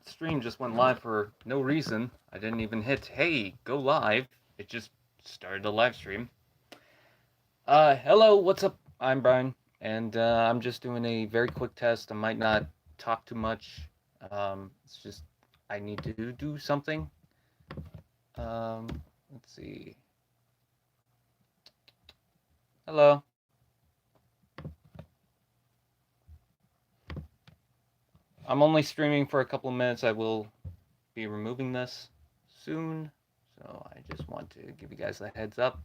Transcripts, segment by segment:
stream just went live for no reason. I didn't even hit, hey, go live. It just started a live stream. Hello, what's up? I'm Brian, and I'm just doing a very quick test. I might not talk too much. It's just I need to do something. Um, let's see. Hello. I'm only streaming for a couple of minutes. I will be removing this soon, so I just want to give you guys a heads up.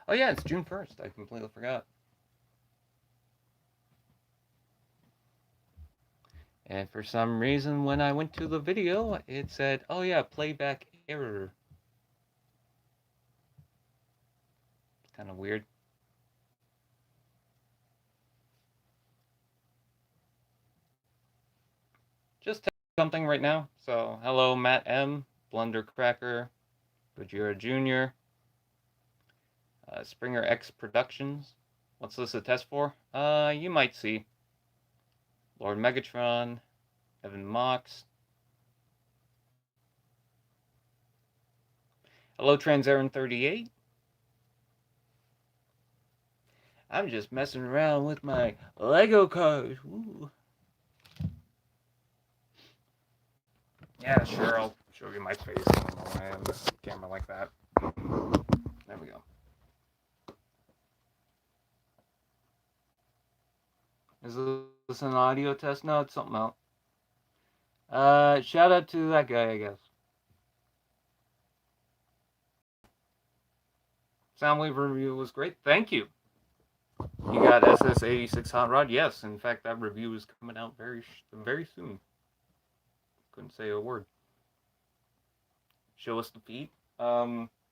Oh yeah, it's June 1st. I completely forgot. And for some reason, when I went to the video, it said, oh yeah, playback error. It's kind of weird. Just something right now. So, hello, Matt M, Blunder Cracker, Bajira Jr., Springer X Productions. What's this a test for? You might see. Lord Megatron, Evan Mox. Hello, Transarin38. I'm just messing around with my Lego cars. Ooh. Yeah, sure, I'll show you my face on the camera like that. There we go. Is this an audio test? No, it's something else. Shout out to that guy, I guess. Soundwave review was great. Thank you. You got SS86 Hot Rod? Yes, in fact, that review is coming out very soon. Couldn't say a word. Show us the feet. Dinobot.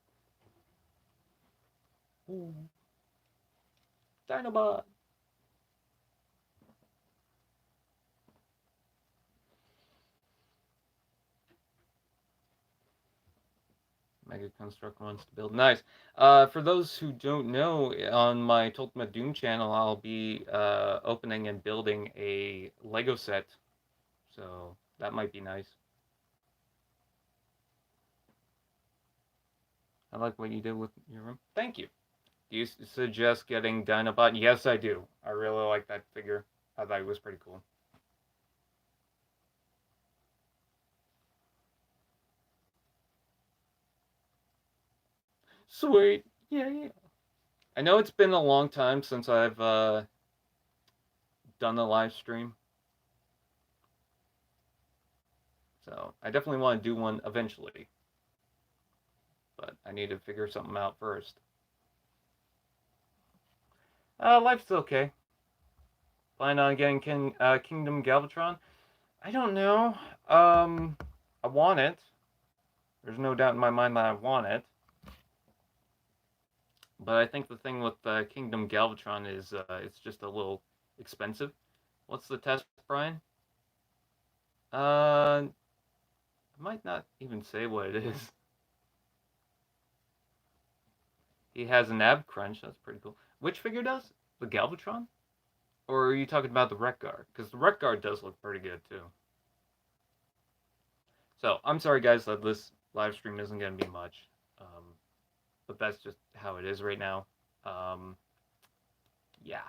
Mega Construct wants to build. Nice. For those who don't know, on my Ultimate Doom channel, I'll be opening and building a Lego set. So that might be nice. I like what you did with your room. Thank you. Do you suggest getting Dinobot? Yes, I do. I really like that figure. I thought it was pretty cool. Sweet. Yeah. I know it's been a long time since I've done a live stream. So I definitely want to do one eventually. But I need to figure something out first. Life's okay. Plan on getting Kingdom Galvatron? I don't know. I want it. There's no doubt in my mind that I want it. But I think the thing with Kingdom Galvatron is it's just a little expensive. What's the test, Brian? I might not even say what it is. He has an ab crunch. That's pretty cool. Which figure does? The Galvatron? Or are you talking about the Wreck Guard? Because the Wreck Guard does look pretty good too. So I'm sorry, guys, that this live stream isn't going to be much, but that's just how it is right now. Yeah.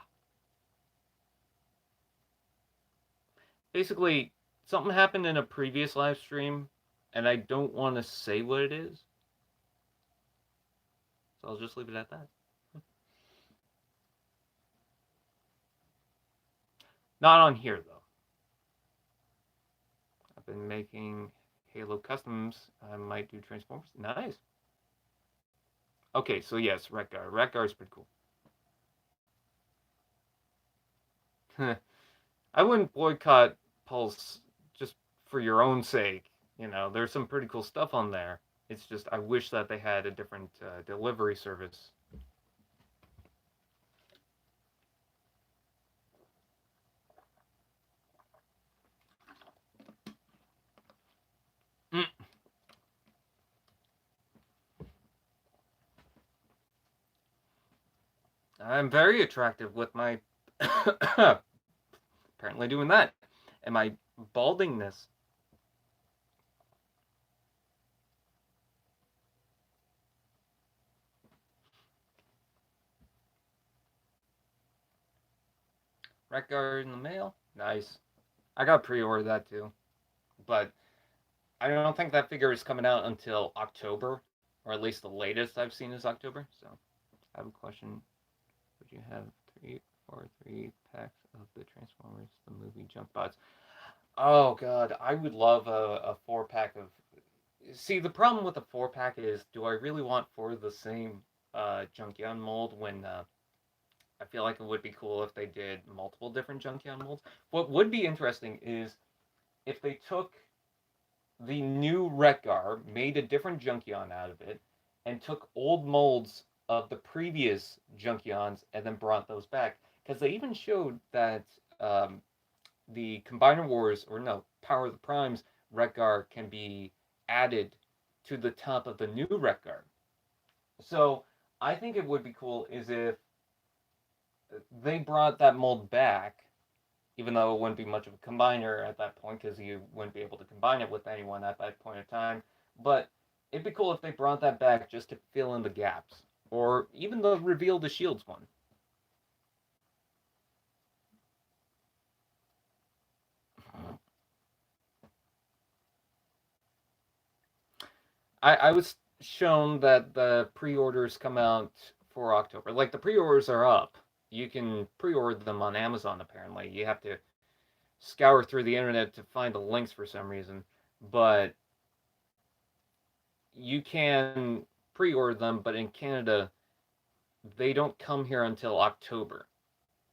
Basically, something happened in a previous live stream, and I don't want to say what it is. So I'll just leave it at that. Not on here, though. I've been making Halo customs. I might do Transformers. Nice. Okay, so yes, Wreck Guard. Wreck Guard is pretty cool. I wouldn't boycott Pulse just for your own sake. You know, there's some pretty cool stuff on there. It's just I wish that they had a different delivery service. Mm. I'm very attractive with my apparently doing that and my baldingness. Wreck-Gar in the mail. Nice. I got pre-order that too, but I don't think that figure is coming out until October, or at least the latest I've seen is October. So I have a question. Would you have three packs of the Transformers the movie junk bots? Oh god, I would love a 4 pack of. See, the problem with the 4 pack is, do I really want 4 of the same Junkion mold when I feel like it would be cool if they did multiple different Junkion molds. What would be interesting is if they took the new Wreck-Gar, made a different Junkion out of it, and took old molds of the previous Junkions and then brought those back. Because they even showed that the Combiner Wars, or no, Power of the Primes Wreck-Gar can be added to the top of the new Wreck-Gar. So I think it would be cool is if they brought that mold back, even though it wouldn't be much of a combiner at that point because you wouldn't be able to combine it with anyone at that point in time. But it'd be cool if they brought that back just to fill in the gaps, or even the reveal the shields one. I was shown that the pre-orders come out for October. Like the pre-orders are up. You can pre-order them on Amazon. Apparently, you have to scour through the internet to find the links for some reason, but you can pre-order them. But in Canada, they don't come here until October.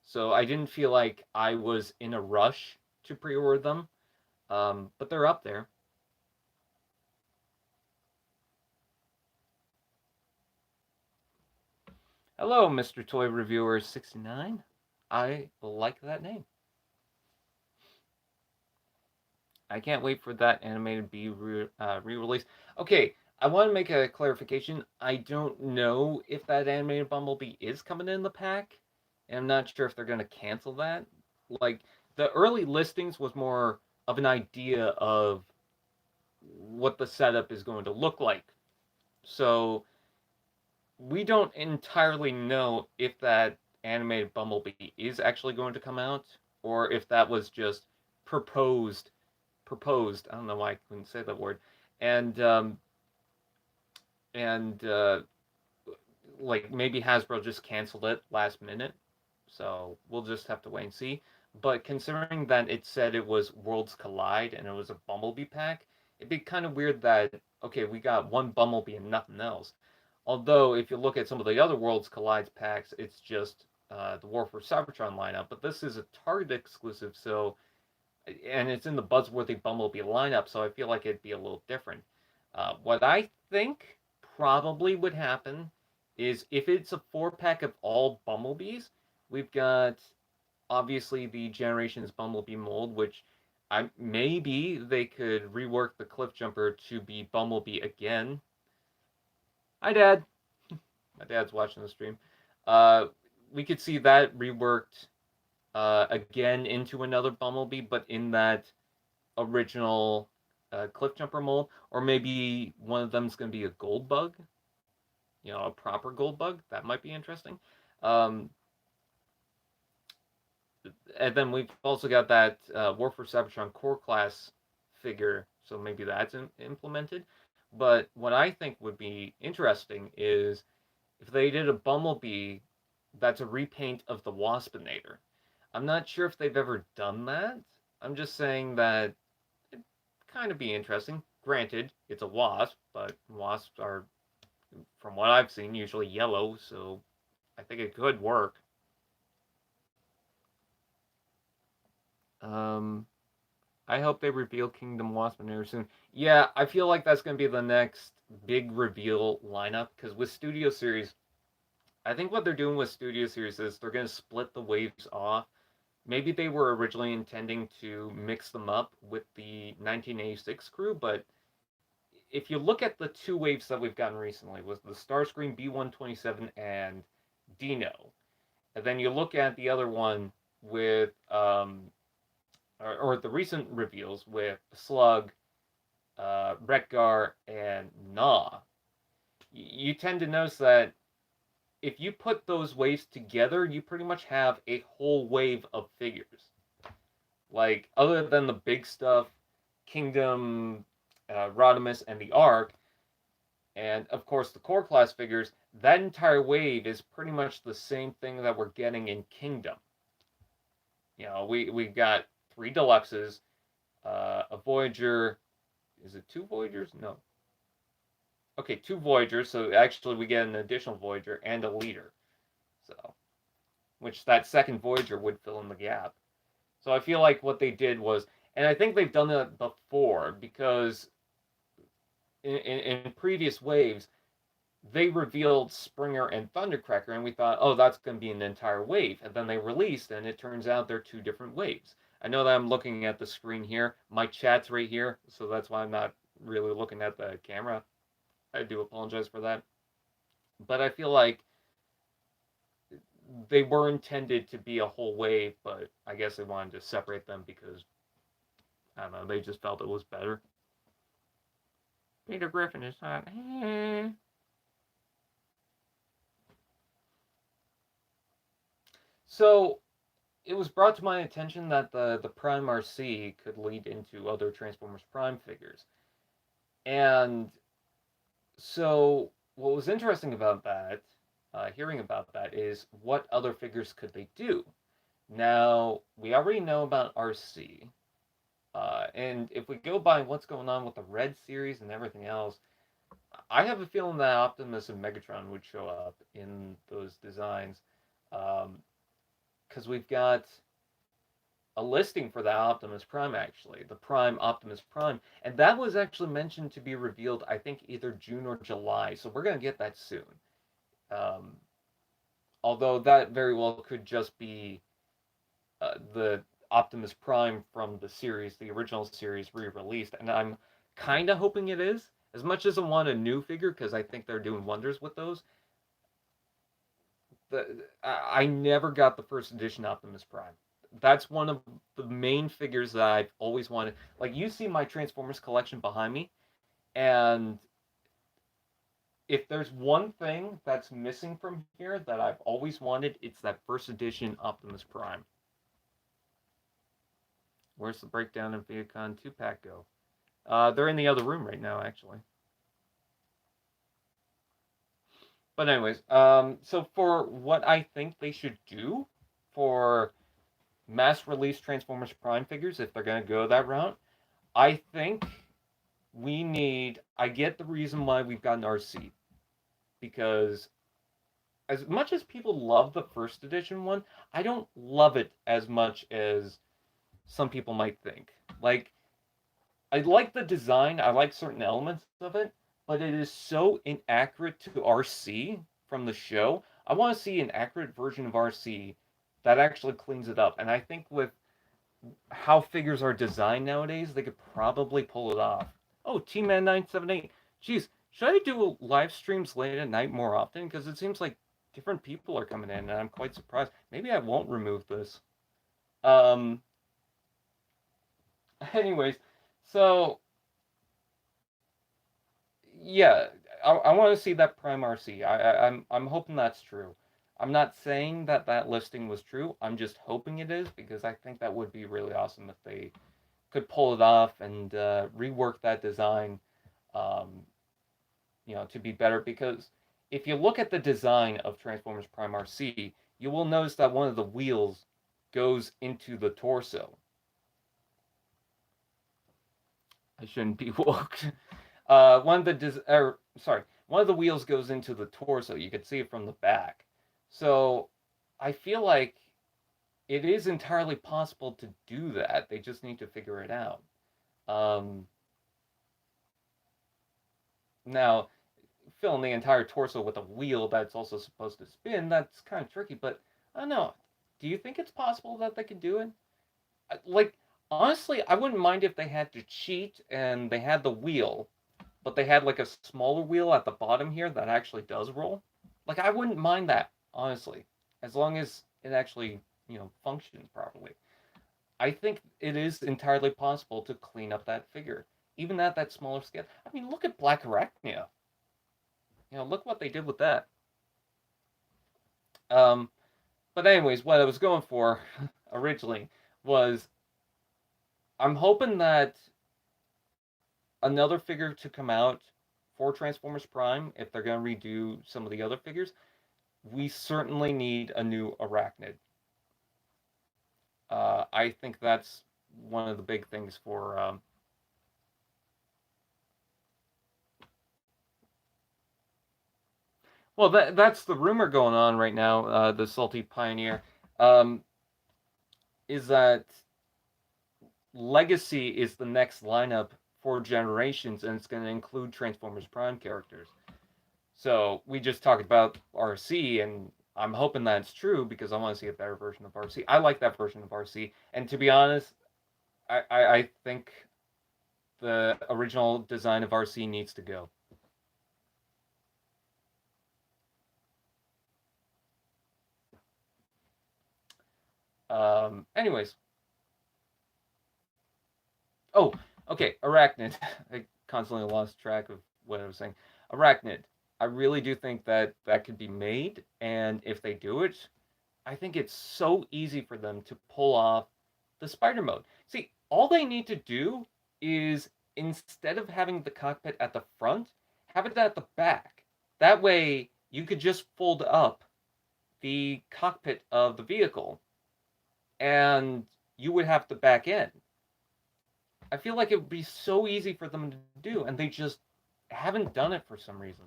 So I didn't feel like I was in a rush to pre-order them, but they're up there. Hello, Mr. Toy Reviewer 69. I like that name. I can't wait for that animated to be re-released. Okay, I want to make a clarification. I don't know if that animated Bumblebee is coming in the pack, and I'm not sure if they're going to cancel that. Like, the early listings was more of an idea of what the setup is going to look like. So, we don't entirely know if that animated Bumblebee is actually going to come out, or if that was just proposed. I don't know why I couldn't say that word. And and like maybe Hasbro just canceled it last minute. So we'll just have to wait and see. But considering that it said it was Worlds Collide and it was a Bumblebee pack, it'd be kind of weird that okay, we got one Bumblebee and nothing else. Although if you look at some of the other Worlds Collide packs, it's just the War for Cybertron lineup. But this is a Target exclusive, so and it's in the Buzzworthy Bumblebee lineup, so I feel like it'd be a little different. What I think probably would happen is if it's a 4 pack of all Bumblebees, we've got obviously the Generations Bumblebee mold, which maybe they could rework the Cliff Jumper to be Bumblebee again. Hi, Dad. My dad's watching the stream. We could see that reworked again into another Bumblebee, but in that original Cliff Jumper mold, or maybe one of them's going to be a gold bug, a proper gold bug. That might be interesting. Um, and then we've also got that War for Cybertron core class figure, so maybe that's implemented. But what I think would be interesting is if they did a Bumblebee that's a repaint of the Waspinator. I'm not sure if they've ever done that. I'm just saying that it'd kind of be interesting. Granted, it's a wasp, but wasps are, from what I've seen, usually yellow, so I think it could work. Um, I hope they reveal Kingdom Waspinator soon. Yeah, I feel like that's going to be the next big reveal lineup, because with Studio Series, I think what they're doing with Studio Series is they're going to split the waves off. Maybe they were originally intending to mix them up with the 1986 crew, but if you look at the 2 waves that we've gotten recently, was the Starscream B127 and Dino, and then you look at the other one with or the recent reveals with Slug, Wreck-Gar, and Gnaw, you tend to notice that if you put those waves together, you pretty much have a whole wave of figures. Like, other than the big stuff, Kingdom, Rodimus, and the Ark, and of course the core class figures, that entire wave is pretty much the same thing that we're getting in Kingdom. We got 3 deluxes, a Voyager. Is it 2 Voyagers? No. Okay, 2 Voyagers. So actually, we get an additional Voyager and a leader. So, which that second Voyager would fill in the gap. So I feel like what they did was, and I think they've done that before because in previous waves, they revealed Springer and Thundercracker, and we thought, oh, that's going to be an entire wave. And then they released, and it turns out they're 2 different waves. I know that I'm looking at the screen here. My chat's right here, so that's why I'm not really looking at the camera. I do apologize for that. But I feel like they were intended to be a whole wave, but I guess they wanted to separate them because, I don't know, they just felt it was better. Peter Griffin is not. So, it was brought to my attention that the Prime RC could lead into other Transformers Prime figures. And so, what was interesting about that, hearing about that, is what other figures could they do? Now, we already know about RC. And if we go by what's going on with the Red series and everything else, I have a feeling that Optimus and Megatron would show up in those designs. Because we've got a listing for the Optimus Prime, actually, the Prime Optimus Prime, and that was actually mentioned to be revealed, I think, either June or July. So we're gonna get that soon. Um, Although that very well could just be the Optimus Prime from the series, the original series, re-released, and I'm kind of hoping it is. As much as I want a new figure, because I think they're doing wonders with those, I never got the first edition Optimus Prime. That's one of the main figures that I've always wanted. Like, you see my Transformers collection behind me, and if there's one thing that's missing from here that I've always wanted, it's that first edition Optimus Prime. Where's the breakdown of Viacon 2-pack go? They're in the other room right now, actually. But anyways, so for what I think they should do for mass release Transformers Prime figures, if they're going to go that route, I think we need. I get the reason why we've got an RC, because as much as people love the first edition one, I don't love it as much as some people might think. Like, I like the design, I like certain elements of it, but it is so inaccurate to RC from the show. I want to see an accurate version of RC that actually cleans it up. And I think with how figures are designed nowadays, they could probably pull it off. Oh, T-Man 978. Geez, should I do live streams late at night more often? Because it seems like different people are coming in, and I'm quite surprised. Maybe I won't remove this. Um. Anyways, so yeah, I want to see that Prime RC. I'm hoping that's true. I'm not saying that that listing was true. I'm just hoping it is, because I think that would be really awesome if they could pull it off and rework that design, um, to be better. Because if you look at the design of Transformers Prime RC, you will notice that one of the wheels goes into the torso. I shouldn't be woke. One of the wheels goes into the torso. You can see it from the back. So I feel like it is entirely possible to do that. They just need to figure it out. Um, Now, filling the entire torso with a wheel that's also supposed to spin, that's kind of tricky. But I don't know. Do you think it's possible that they could do it? Like, honestly, I wouldn't mind if they had to cheat and they had the wheel, but they had like a smaller wheel at the bottom here that actually does roll. Like, I wouldn't mind that, honestly, as long as it actually, functions properly. I think it is entirely possible to clean up that figure, even at that smaller scale. I mean, look at Black Arachnia. Look what they did with that. Um, but anyways, what I was going for originally was I'm hoping that another figure to come out for Transformers Prime, if they're going to redo some of the other figures, we certainly need a new Arachnid. I think that's one of the big things for. Well, that's the rumor going on right now. The Salty Pioneer um, is that Legacy is the next lineup for Generations, and it's going to include Transformers Prime characters. So we just talked about RC, and I'm hoping that's true because I want to see a better version of RC. I like that version of RC, and to be honest, I think the original design of RC needs to go. Anyways, oh, okay, Arachnid. I constantly lost track of what I was saying. Arachnid. I really do think that that could be made, and if they do it, I think it's so easy for them to pull off the spider mode. See, all they need to do is instead of having the cockpit at the front, have it at the back. That way, you could just fold up the cockpit of the vehicle and you would have the back end. I feel like it would be so easy for them to do, and they just haven't done it for some reason.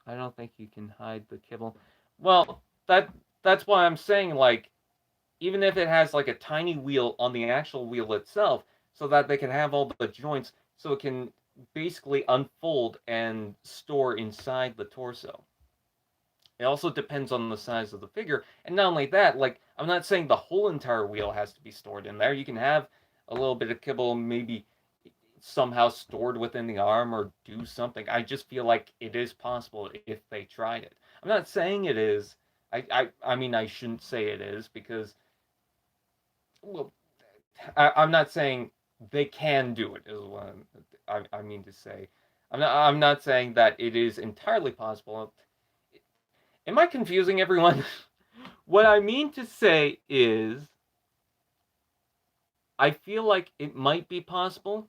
I don't think you can hide the kibble. Well, that's why I'm saying, like, even if it has like a tiny wheel on the actual wheel itself, so that they can have all the joints, so it can basically unfold and store inside the torso. It also depends on the size of the figure, and not only that, like, I'm not saying the whole entire wheel has to be stored in there. You can have a little bit of kibble, maybe somehow stored within the arm or do something. I just feel like it is possible if they tried it. I'm not saying it is. I mean, I shouldn't say it is because, well, I'm not saying they can do it. Is what I mean to say. I'm not saying that it is entirely possible. Am I confusing everyone? What I mean to say is, I feel like it might be possible,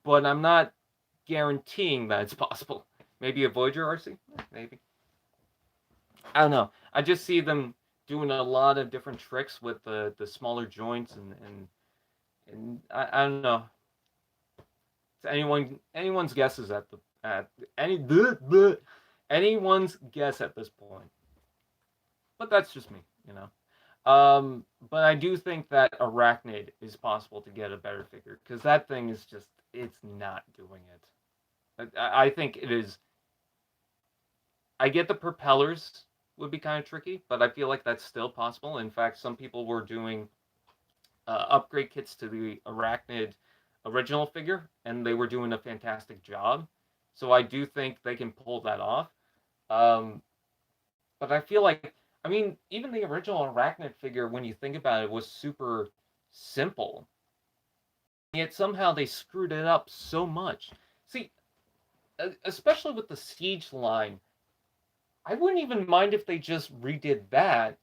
but I'm not guaranteeing that it's possible. Maybe a Voyager RC? Maybe. I don't know. I just see them doing a lot of different tricks with the smaller joints and I don't know. It's anyone's guesses at the at any bleh, bleh, anyone's guess at this point. But that's just me, you know. But I do think that Arachnid is possible to get a better figure because that thing is just it's not doing it. I think it is. I get the propellers would be kind of tricky, but I feel like that's still possible. In fact, some people were doing upgrade kits to the Arachnid original figure, and they were doing a fantastic job. So I do think they can pull that off. Um, but I feel like, I mean, even the original Arachnid figure, when you think about it, was super simple. Yet somehow they screwed it up so much. See, especially with the Siege line, I wouldn't even mind if they just redid that,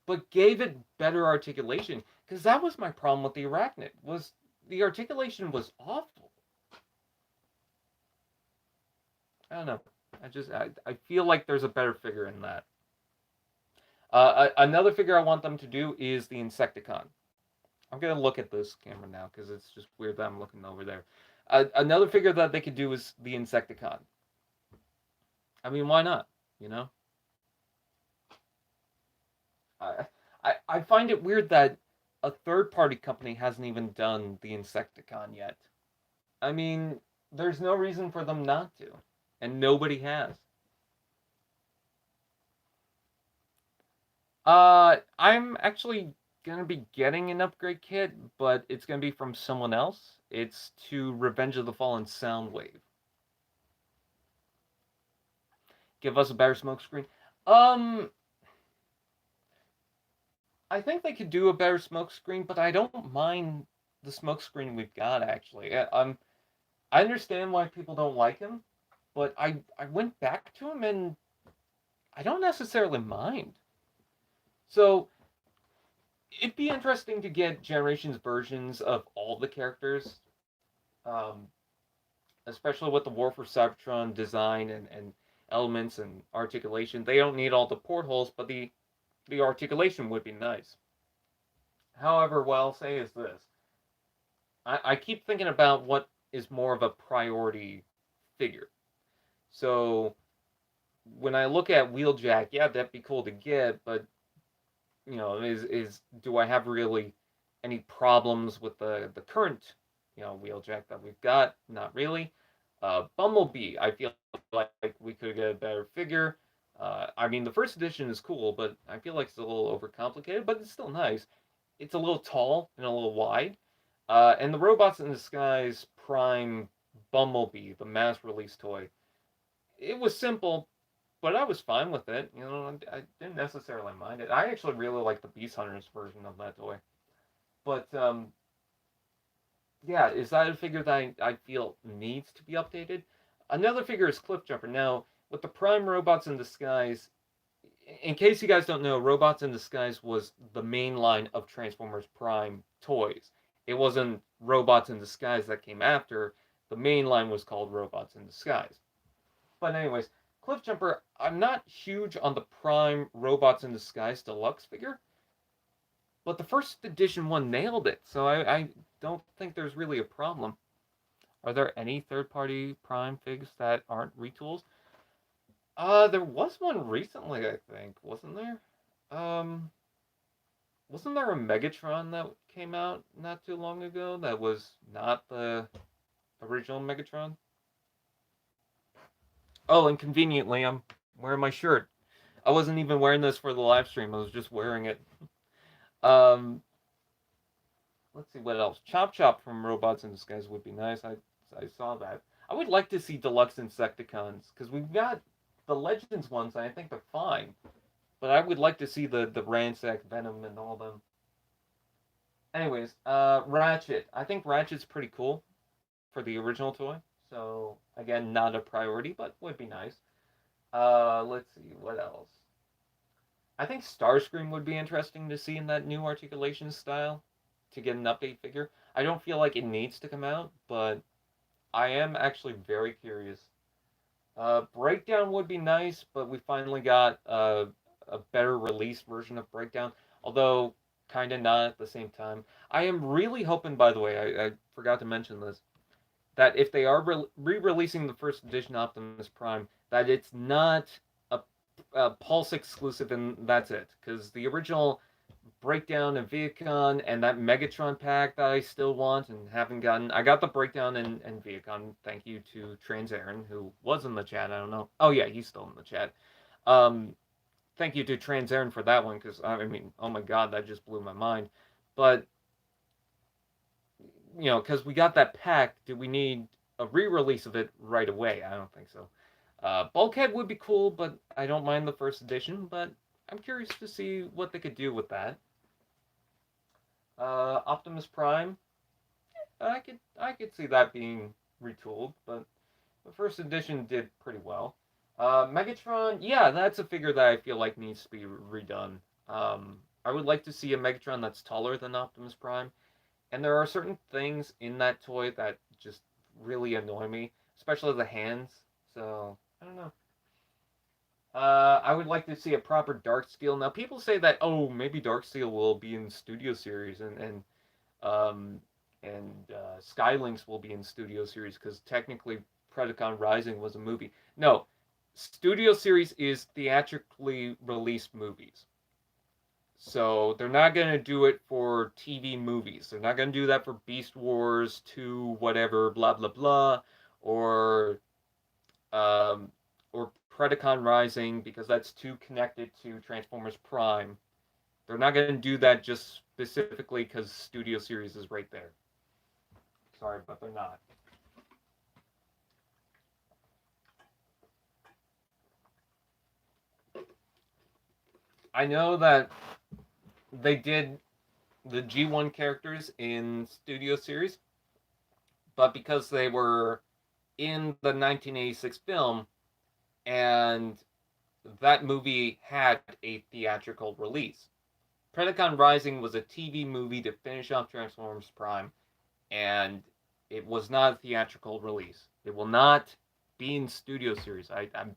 but gave it better articulation. Because that was my problem with the Arachnid, was the articulation was awful. I don't know. I feel like there's a better figure in that. Another figure I want them to do is the Insecticon. I'm gonna look at this camera now because it's just weird that I'm looking over there. Another figure that they could do is the Insecticon. I mean, why not? You know, I I find it weird that a third party company hasn't even done the Insecticon yet. I mean, there's no reason for them not to, and nobody has. I'm actually gonna be getting an upgrade kit, but it's gonna be from someone else. It's to Revenge of the Fallen Soundwave. Give us a better smokescreen. Um, I think they could do a better smokescreen, but I don't mind the smokescreen we've got actually. I understand why people don't like him, but I went back to them and I don't necessarily mind. So it'd be interesting to get Generations versions of all the characters, um, especially with the War for Cybertron design and elements and articulation. They don't need all the portholes, but the articulation would be nice. However, what I'll say is this: I keep thinking about what is more of a priority figure. So when I look at Wheeljack, yeah, that'd be cool to get, but is do I have really any problems with the current Wheeljack that we've got? Not really. Bumblebee, I feel like we could get a better figure. I mean, the first edition is cool, but I feel like it's a little overcomplicated, but it's still nice. It's a little tall and a little wide. And the Robots in Disguise Prime Bumblebee, the mass release toy, it was simple, but I was fine with it. I didn't necessarily mind it. I actually really like the Beast Hunters version of that toy. But yeah, is that a figure that I feel needs to be updated? Another figure is Cliffjumper. Now, with the Prime Robots in Disguise, in case you guys don't know, Robots in Disguise was the main line of Transformers Prime toys. It wasn't Robots in Disguise that came after. The main line was called Robots in Disguise. But anyways, Cliffjumper, I'm not huge on the Prime Robots in Disguise Deluxe figure, but the first edition one nailed it, so I don't think there's really a problem. Are there any third-party Prime figs that aren't retools? There was one recently, I think, wasn't there? Um, wasn't there a Megatron that came out not too long ago that was not the original Megatron? Oh, and conveniently, I'm wearing my shirt. I wasn't even wearing this for the live stream. I was just wearing it. Um, let's see what else. Chop Chop from Robots in Disguise would be nice. I saw that. I would like to see deluxe Insecticons because we've got the Legends ones, and I think they're fine. But I would like to see the Ransack, Venom, and all them. Anyways, Ratchet. I think Ratchet's pretty cool for the original toy. So again, not a priority, but would be nice. Let's see what else. I think Starscream would be interesting to see in that new articulation style to get an update figure. I don't feel like it needs to come out, but I am actually very curious. Breakdown would be nice, but we finally got a better release version of Breakdown, although kind of not at the same time. I am really hoping, by the way, I forgot to mention this, that if they are re-releasing the first edition Optimus Prime, that it's not a Pulse exclusive and that's it. Because the original Breakdown and Viacon and that Megatron pack that I still want and haven't gotten. I got the Breakdown and Viacon. Thank you to Trans Aaron, who was in the chat. I don't know. Oh, yeah, he's still in the chat. Thank you to Trans Aaron for that one because, I mean, oh my god, that just blew my mind. But, because we got that pack, do we need a re-release of it right away? I don't think so. Bulkhead would be cool, but I don't mind the first edition. But I'm curious to see what they could do with that. Optimus Prime, I could see that being retooled, but the first edition did pretty well. Megatron, yeah, that's a figure that I feel like needs to be redone. I would like to see a Megatron that's taller than Optimus Prime, and there are certain things in that toy that just really annoy me, especially the hands. So I don't know. I would like to see a proper Darksteel. Now, people say that maybe Darksteel will be in Studio Series um, Skylinks will be in Studio Series because technically Predacon Rising was a movie. No, Studio Series is theatrically released movies. So they're not going to do it for TV movies. They're not going to do that for Beast Wars 2, whatever, blah, blah, blah, or um, or Predacon Rising because that's too connected to Transformers Prime. They're not going to do that just specifically because Studio Series is right there. Sorry, but they're not. I know that they did the G1 characters in Studio Series, but because they were in the 1986 film, and that movie had a theatrical release. Predacon Rising was a TV movie to finish off Transformers Prime, and it was not a theatrical release. It will not be in studio series. I'm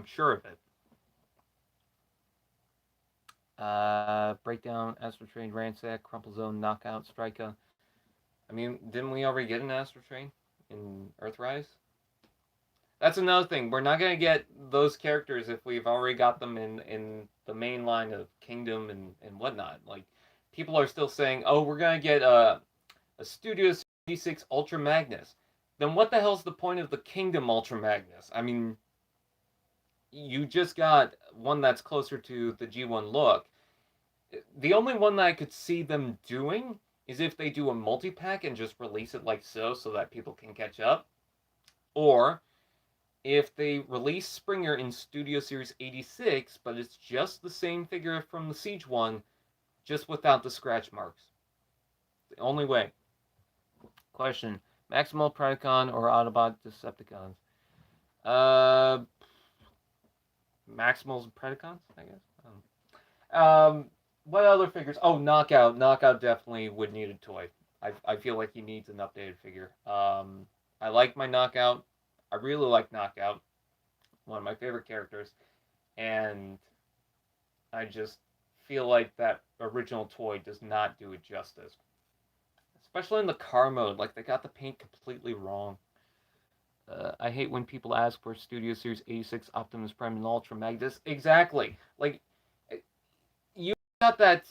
sure of it. Breakdown, Astro Train, Ransack, Crumple Zone, Knockout, Strika. I mean, didn't we already get an Astro Train in Earthrise? That's another thing. We're not gonna get those characters if we've already got them in the main line of Kingdom and whatnot. Like, people are still saying, "Oh, we're gonna get a Studio 76 Ultra Magnus." Then what the hell's the point of the Kingdom Ultra Magnus? I mean, you just got one that's closer to the G1 look. The only one that I could see them doing is if they do a multi-pack and just release it like so that people can catch up. Or if they release Springer in Studio Series 86, but it's just the same figure from the Siege one, just without the scratch marks. The only way. Question. Maximal Predacon or Autobot Decepticons? Maximals and Predacons, I guess. What other figures? Oh, Knockout. Knockout definitely would need a toy. I feel like he needs an updated figure. I like my Knockout. I really like Knockout. One of my favorite characters. And I just feel like that original toy does not do it justice. Especially in the car mode. Like, they got the paint completely wrong. I hate when people ask for Studio Series 86 Optimus Prime and Ultra Magnus. Exactly. Like, you got that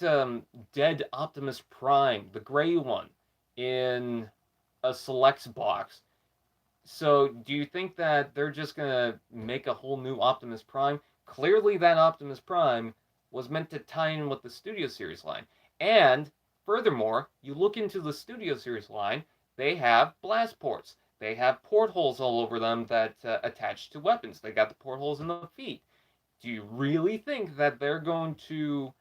dead Optimus Prime, the gray one, in a selects box. So, do you think that they're just gonna make a whole new Optimus Prime? Clearly, that Optimus Prime was meant to tie in with the Studio Series line. And, furthermore, you look into the Studio Series line, they have blast ports. They have portholes all over them that attach to weapons. They got the portholes in the feet. Do you really think that they're going to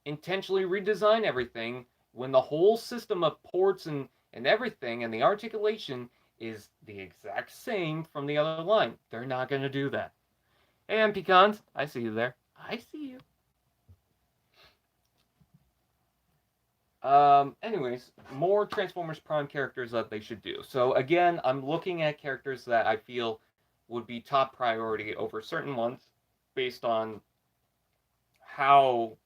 intentionally redesign everything when the whole system of ports and everything and the articulation is the exact same from the other line? They're not going to do that. And Pecans, I see you there. I see you. Anyways, more Transformers Prime characters that they should do. So again, I'm looking at characters that I feel would be top priority over certain ones based on how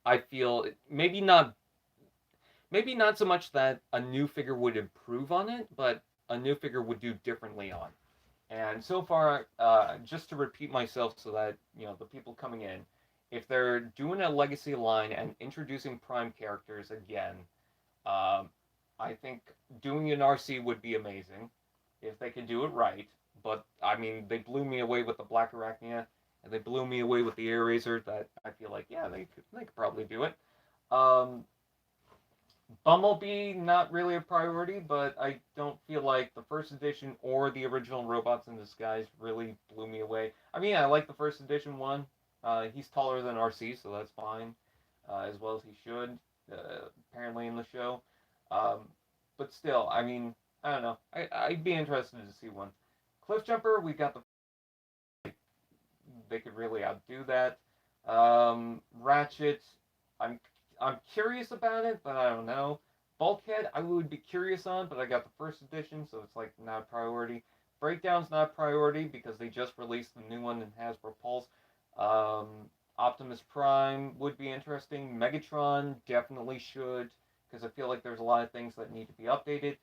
I feel. Maybe not so much that a new figure would improve on it, but a new figure would do differently on. And so far, just to repeat myself so that, the people coming in, if they're doing a legacy line and introducing Prime characters again, I think doing an RC would be amazing if they could do it right. But, I mean, they blew me away with the Black Arachnia, and they blew me away with the Air Razor. That I feel like, yeah, they could probably do it. Um, Bumblebee, not really a priority, but I don't feel like the first edition or the original Robots in Disguise really blew me away. I mean, I like the first edition one. He's taller than RC, so that's fine, as well as he should, apparently in the show. Um, but still, I mean, I don't know. I'd be interested to see one. Cliffjumper, we got the. They could really outdo that. Ratchet, I'm I'm curious about it, but I don't know. Bulkhead, I would be curious on, but I got the first edition, so it's like not a priority. Breakdown's not a priority because they just released the new one in Hasbro Pulse. Um, Optimus Prime would be interesting. Megatron definitely should, because I feel like there's a lot of things that need to be updated.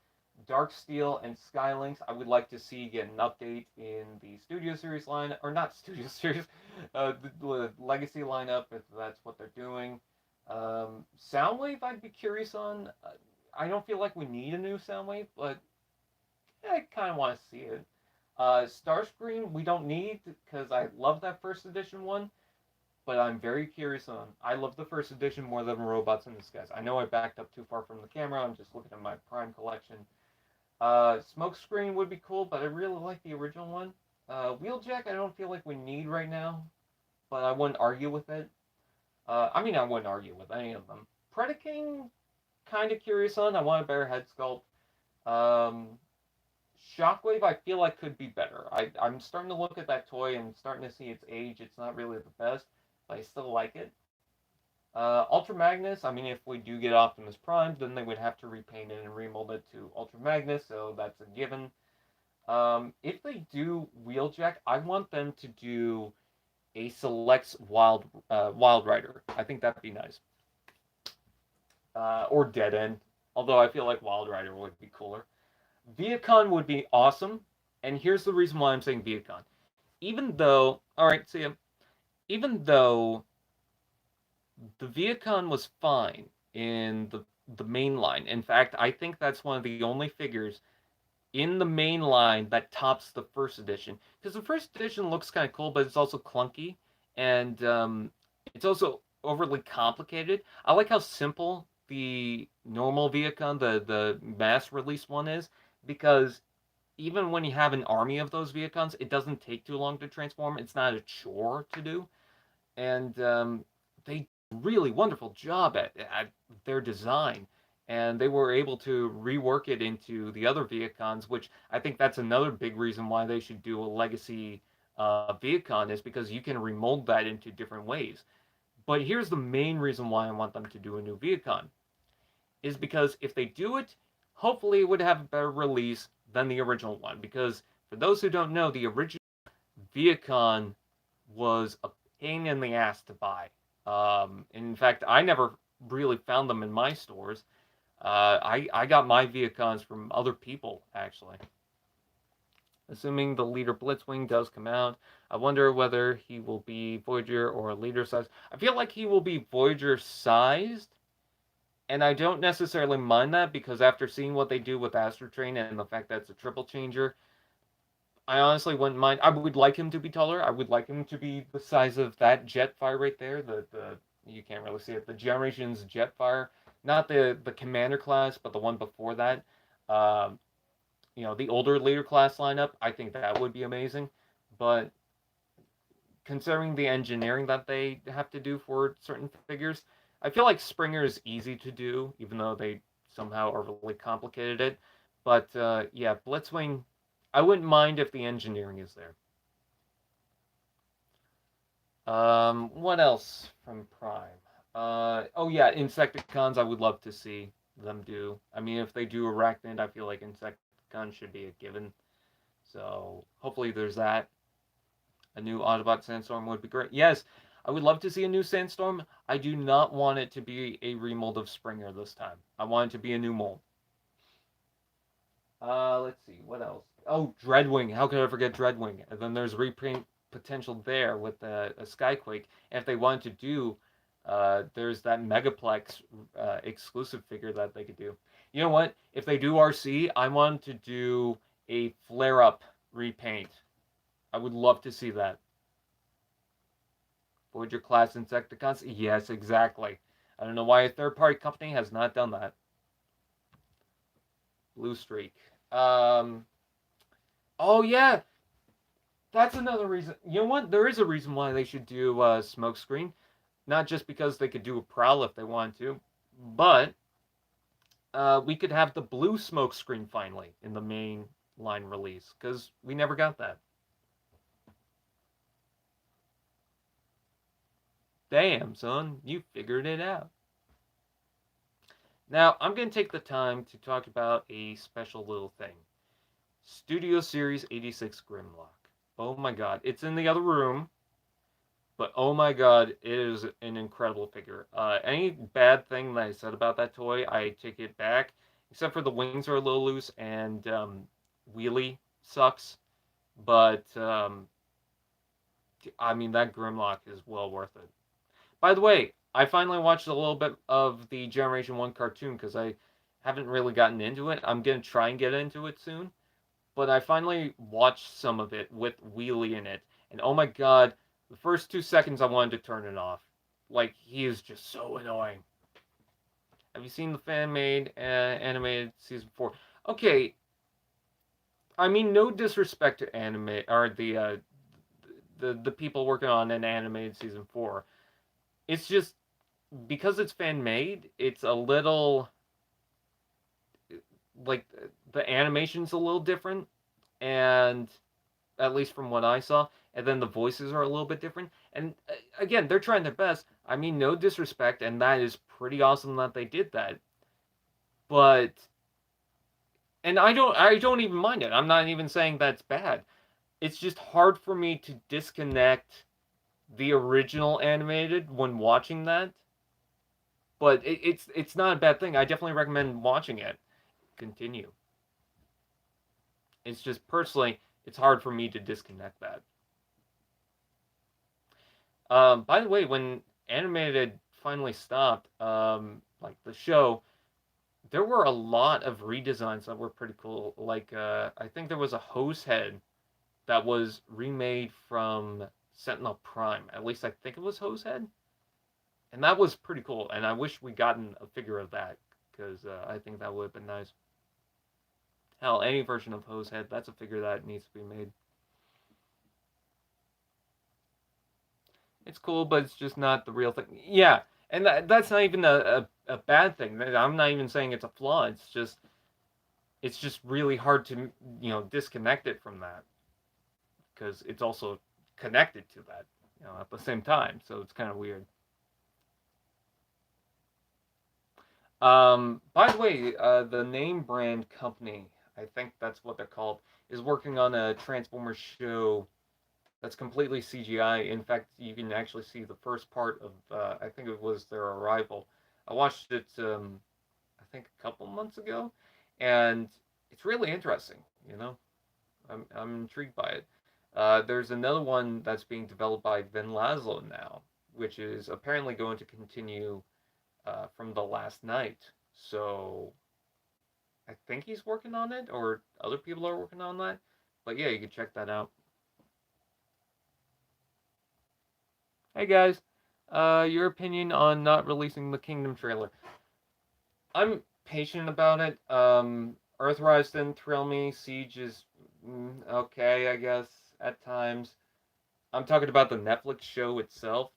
Dark Steel and Skylinks, I would like to see get an update in the Studio Series line, or not Studio Series, the Legacy lineup, if that's what they're doing. Soundwave, I'd be curious on. I don't feel like we need a new Soundwave, but I kind of want to see it. Starscream, we don't need, because I love that first edition one, but I'm very curious on. I love the first edition more than Robots in Disguise. I know I backed up too far from the camera. I'm just looking at my Prime collection. Smokescreen would be cool, but I really like the original one. Wheeljack, I don't feel like we need right now, but I wouldn't argue with it. I mean, I wouldn't argue with any of them. Predaking, kind of curious on. I want a better head sculpt. Shockwave, I feel like could be better. I'm starting to look at that toy and starting to see its age. It's not really the best, but I still like it. Ultra Magnus, I mean, if we do get Optimus Prime, then they would have to repaint it and remold it to Ultra Magnus, so that's a given. If they do Wheeljack, I want them to do a Selects Wild Rider. I think that'd be nice. Or Dead End, although I feel like Wild Rider would be cooler. Viacon would be awesome, and here's the reason why I'm saying Viacon. Even though, all right, see, even though the Viacon was fine in the main line. In fact, I think that's one of the only figures in the main line that tops the first edition. Because the first edition looks kind of cool, but it's also clunky, and it's also overly complicated. I like how simple the normal Viacon, the mass release one is, because even when you have an army of those Viacons, it doesn't take too long to transform. It's not a chore to do, and they really wonderful job at their design, and they were able to rework it into the other Viacons, which I think that's another big reason why they should do a legacy Viacon, is because you can remold that into different ways. But here's the main reason why I want them to do a new Viacon, is because if they do it, hopefully it would have a better release than the original one. Because for those who don't know, the original Viacon was a pain in the ass to buy. In fact, I never really found them in my stores. I got my Viacons from other people, actually. Assuming the Leader Blitzwing does come out, I wonder whether he will be Voyager or Leader size. I feel like he will be Voyager sized, and I don't necessarily mind that because after seeing what they do with Astro Train and the fact that it's a triple changer, I honestly wouldn't mind. I would like him to be taller. I would like him to be the size of that Jetfire right there. The you can't really see it. The Generations Jetfire, not the Commander class, but the one before that. Um, the older Leader class lineup. I think that would be amazing. But considering the engineering that they have to do for certain figures, I feel like Springer is easy to do, even though they somehow overly complicated it. But yeah, Blitzwing, I wouldn't mind if the engineering is there. What else from Prime? Oh yeah, Insecticons. I would love to see them do. I mean, if they do Arachnid, I feel like Insecticon should be a given. So hopefully there's that. A new Autobot Sandstorm would be great. Yes, I would love to see a new Sandstorm. I do not want it to be a remold of Springer this time. I want it to be a new mold. Let's see, what else? Oh, Dreadwing. How could I forget Dreadwing? And then there's reprint potential there with a Skyquake. And if they wanted to do, there's that Megaplex exclusive figure that they could do. You know what? If they do RC, I want to do a Flare Up repaint. I would love to see that. Voyager class Insecticons? Yes, exactly. I don't know why a third party company has not done that. Blue Streak. Oh yeah, that's another reason. You know what? There is a reason why they should do Smokescreen. Not just because they could do a Prowl if they wanted to, but we could have the blue Smokescreen finally in the main line release, because we never got that. Damn, son, you figured it out. Now, I'm going to take the time to talk about a special little thing. Studio Series 86 Grimlock. Oh my god, it's in the other room, but oh my god, it is an incredible figure. Any bad thing that I said about that toy, I take it back, except for the wings are a little loose and Wheelie sucks, but I mean, that Grimlock is well worth it. By the way, I finally watched a little bit of the Generation 1 cartoon because I haven't really gotten into it. I'm going to try and get into it soon. But I finally watched some of it with Wheelie in it. And oh my god, the first 2 seconds I wanted to turn it off. Like, he is just so annoying. Have you seen the fan-made animated season 4? Okay, I mean, no disrespect to anime or the people working on an animated season 4. It's just because it's fan made, it's a little like the animation's a little different. and at least from what I saw, and then the voices are a little bit different. And again, they're trying their best. I mean, no disrespect, and that is pretty awesome that they did that. But and I don't even mind it. I'm not even saying that's bad. It's just hard for me to disconnect the original animated when watching that. But it's not a bad thing. I definitely recommend watching it. Continue. It's just personally, it's hard for me to disconnect that. By the way, when animated finally stopped, like the show, there were a lot of redesigns that were pretty cool. Like, I think there was a hose head that was remade from Sentinel Prime. At least I think it was hose head, and that was pretty cool. And I wish we gotten a figure of that because I think that would have been nice. Hell, any version of hose head, that's a figure that needs to be made. It's cool, but it's just not the real thing. Yeah, and that's not even a bad thing. I'm not even saying it's a flaw. It's just really hard to disconnect it from that because it's also connected to that at the same time. So it's kind of weird. By the way, the name brand company, I think that's what they're called, is working on a Transformers show that's completely CGI. In fact, you can actually see the first part of, I think it was their arrival. I watched it, I think a couple months ago, and it's really interesting. You know, I'm intrigued by it. There's another one that's being developed by Vin Laszlo now, which is apparently going to continue from the last night. So I think he's working on it, or other people are working on that. But yeah, you can check that out. Hey guys, your opinion on not releasing the Kingdom trailer? I'm patient about it. Earthrise didn't thrill me. Siege is okay, I guess, at times. I'm talking about the Netflix show itself.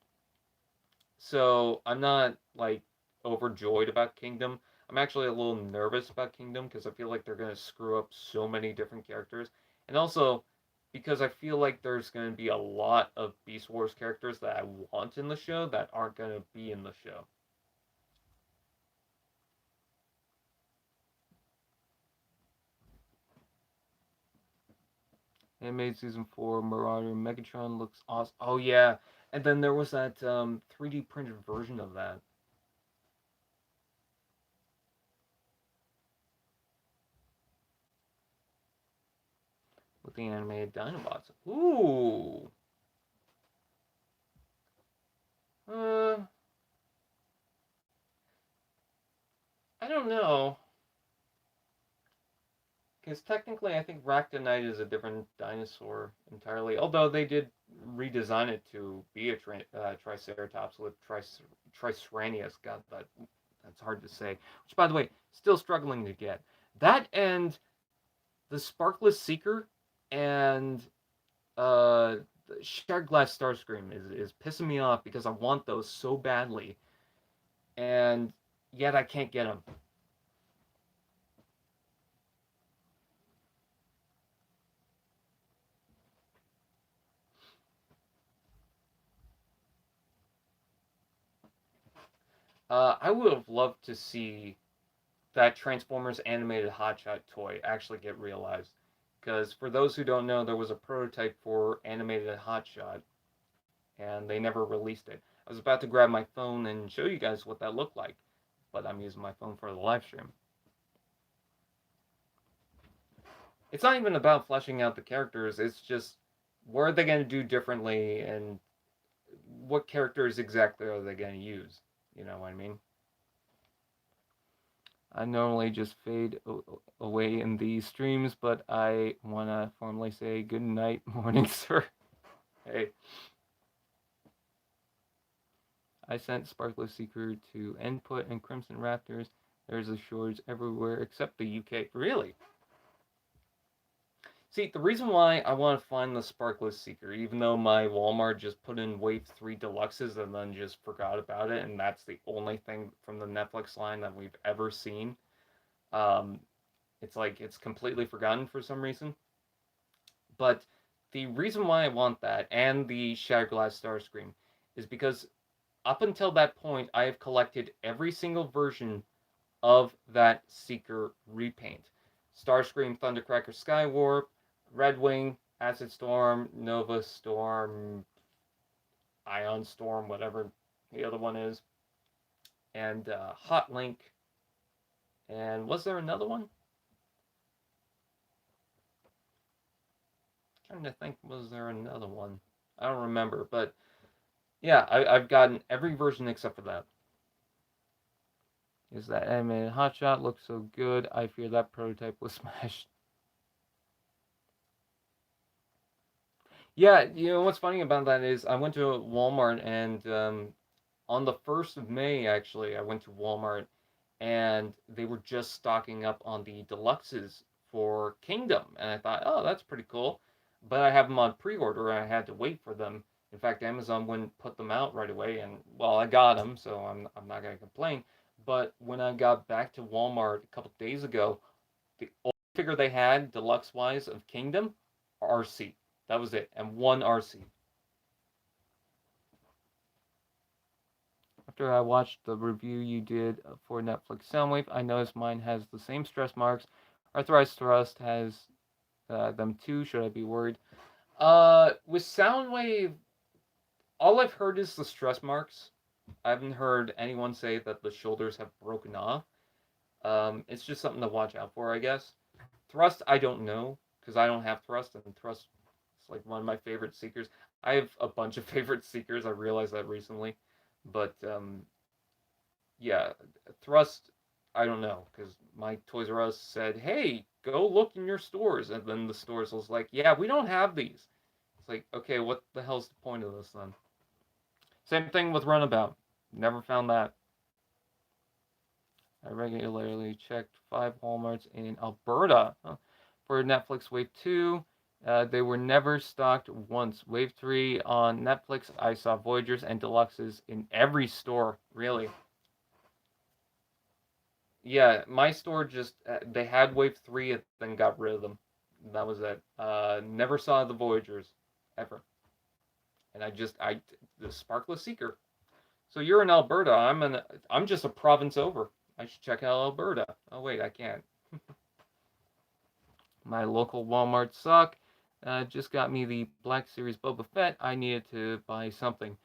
So I'm not like overjoyed about Kingdom. I'm actually a little nervous about Kingdom because I feel like they're gonna screw up so many different characters, and also because I feel like there's gonna be a lot of Beast Wars characters that I want in the show that aren't gonna be in the show. Animated season 4 Marauder Megatron looks awesome. Oh yeah, and then there was that 3D printed version of that with the animated Dinobots. Ooh. Uh, I don't know. Because technically, I think Ractonite is a different dinosaur entirely. Although they did redesign it to be a Triceratops with Triceranius. God, that's hard to say. Which, by the way, still struggling to get. That and the Sparkless Seeker and uh, Shardglass Starscream is pissing me off because I want those so badly, and yet I can't get them. I would have loved to see that Transformers animated Hotshot toy actually get realized. Because for those who don't know, there was a prototype for animated Hotshot, and they never released it. I was about to grab my phone and show you guys what that looked like, but I'm using my phone for the live stream. It's not even about fleshing out the characters, it's just what are they going to do differently and what characters exactly are they going to use? You know what I mean? I normally just fade away in these streams, but I want to formally say good night, morning, sir. Hey, I sent Sparkler Seeker to Input and Crimson Raptors. There's a shortage everywhere except the UK. Really? See, the reason why I want to find the Sparkless Seeker, even though my Walmart just put in Wave 3 Deluxes and then just forgot about it, and that's the only thing from the Netflix line that we've ever seen, um, it's like it's completely forgotten for some reason. But the reason why I want that and the Shatterglass Starscream is because up until that point, I have collected every single version of that Seeker repaint. Starscream, Thundercracker, Skywarp, Redwing, Acid Storm, Nova Storm, Ion Storm, whatever the other one is, and Hot Link. And was there another one? I'm trying to think, was there another one? I don't remember, but yeah, I've gotten every version except for that. Is that animated hotshot looks so good? I fear that prototype was smashed. Yeah, you know what's funny about that is I went to Walmart and on the 1st of May, actually, I went to Walmart and they were just stocking up on the deluxes for Kingdom. And I thought, oh, that's pretty cool. But I have them on pre order and I had to wait for them. In fact, Amazon wouldn't put them out right away. And, well, I got them, so I'm not going to complain. But when I got back to Walmart a couple days ago, the only figure they had, deluxe wise, of Kingdom, RC. That was it. And one RC. After I watched the review you did for Netflix Soundwave, I noticed mine has the same stress marks. Authorized Thrust has them too. Should I be worried? With Soundwave, all I've heard is the stress marks. I haven't heard anyone say that the shoulders have broken off. It's just something to watch out for, I guess. Thrust, I don't know because I don't have Thrust, and Thrust is like one of my favorite Seekers. I have a bunch of favorite Seekers. I realized that recently, but yeah, Thrust, I don't know, because my Toys R Us said, hey, go look in your stores. And then the stores was like, yeah, we don't have these. It's like, okay, what the hell's the point of this then? Same thing with Runabout. Never found that. I regularly checked 5 Walmarts in Alberta for Netflix Wave 2. They were never stocked once. Wave 3 on Netflix, I saw Voyagers and Deluxes in every store, really. Yeah, my store just they had Wave 3 and then got rid of them. That was it. Never saw the Voyagers ever. And I the Sparkless Seeker. So you're in Alberta. I'm just a province over. I should check out Alberta. Oh wait, I can't. My local Walmart suck. Just got me the Black Series Boba Fett. I needed to buy something.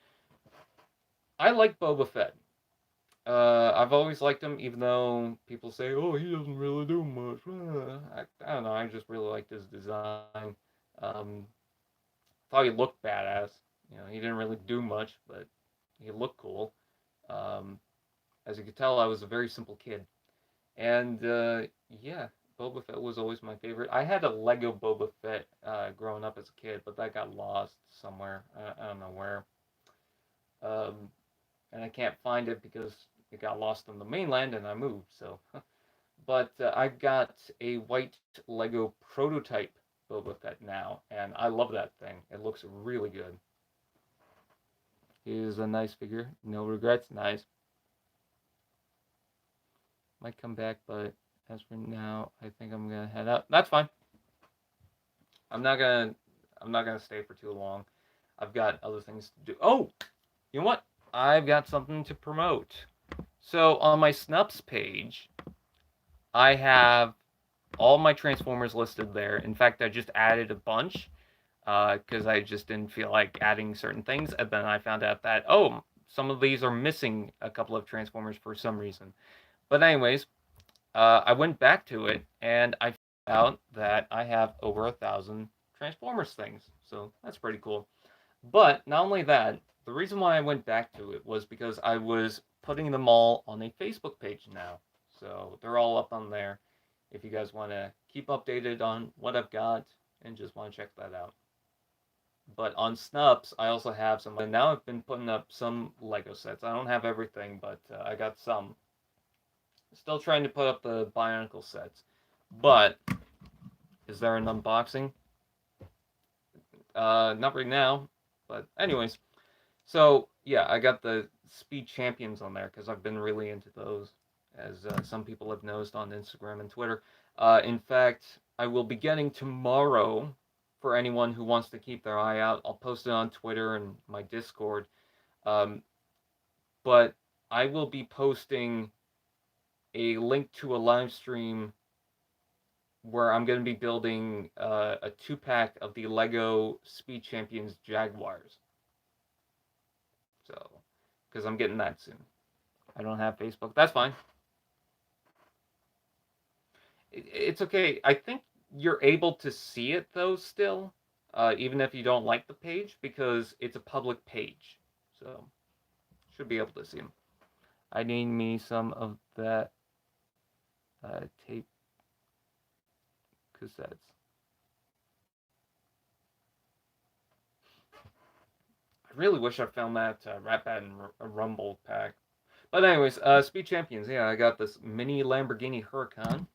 I like Boba Fett. I've always liked him, even though people say, "Oh, he doesn't really do much." I don't know. I just really liked his design. Um, thought he looked badass. You know, he didn't really do much, but he looked cool. Um, as you could tell, I was a very simple kid, and yeah, Boba Fett was always my favorite. I had a Lego Boba Fett growing up as a kid, but that got lost somewhere. I don't know where. Um, and I can't find it because it got lost on the mainland and I moved. So, but I've got a white Lego prototype Boba Fett now, and I love that thing. It looks really good. It is a nice figure. No regrets. Nice. Might come back, but as for now, I think I'm gonna head out. That's fine. I'm not gonna. I'm not gonna stay for too long. I've got other things to do. Oh, you know what? I've got something to promote. So on my Snups page, I have all my Transformers listed there. In fact, I just added a bunch because I just didn't feel like adding certain things. And then I found out that, oh, some of these are missing a couple of Transformers for some reason. But anyways, I went back to it and I found out that I have over 1,000 Transformers things. So that's pretty cool. But not only that, the reason why I went back to it was because I was putting them all on a Facebook page now. So they're all up on there if you guys want to keep updated on what I've got and just want to check that out. But on Snups, I also have some. And now I've been putting up some Lego sets. I don't have everything, but I got some. Still trying to put up the Bionicle sets. But is there an unboxing? Not right now. But anyways, so yeah, I got the Speed Champions on there because I've been really into those, as some people have noticed on Instagram and Twitter. In fact, I will be getting tomorrow for anyone who wants to keep their eye out. I'll post it on Twitter and my Discord. Um, but I will be posting a link to a live stream where I'm going to be building a 2-pack of the Lego Speed Champions Jaguars. So, because I'm getting that soon. I don't have Facebook. That's fine. It's okay. I think you're able to see it though still, even if you don't like the page, because it's a public page. So, should be able to see them. I need me some of that tape cassettes. I really wish I found that Rat Bat and Rumble pack. But anyways, Speed Champions. Yeah, I got this mini Lamborghini Huracan,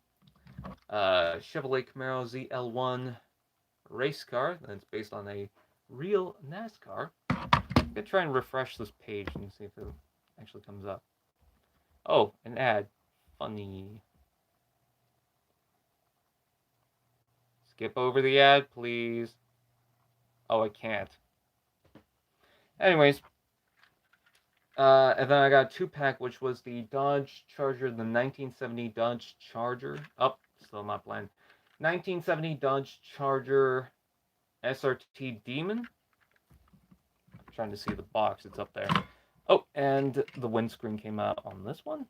Chevrolet Camaro ZL1 race car that's based on a real NASCAR. I'm gonna try and refresh this page and see if it actually comes up. Oh, an ad. Funny. Skip over the ad, please. Oh, I can't. Anyways, and then I got a 2-pack, which was the Dodge Charger, the 1970 Dodge Charger. Oh, still not planned. 1970 Dodge Charger SRT Demon. I'm trying to see the box, it's up there. Oh, and the windscreen came out on this one.